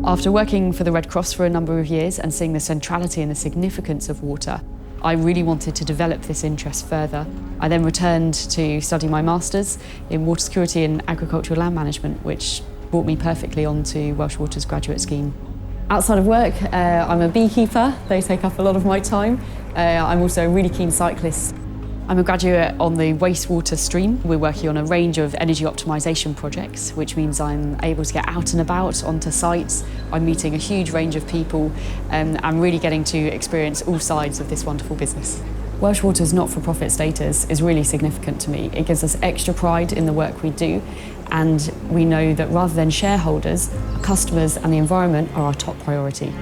After working for the Red Cross for a number of years and seeing the centrality and the significance of water, I really wanted to develop this interest further. I then returned to study my Masters in Water Security and Agricultural Land Management, which brought me perfectly onto Welsh Water's graduate scheme. Outside of work, I'm a beekeeper. They take up a lot of my time. I'm also a really keen cyclist. I'm a graduate on the wastewater stream. We're working on a range of energy optimisation projects, which means I'm able to get out and about onto sites. I'm meeting a huge range of people and I'm really getting to experience all sides of this wonderful business. Welsh Water's not-for-profit status is really significant to me. It gives us extra pride in the work we do, and we know that rather than shareholders, our customers and the environment are our top priority.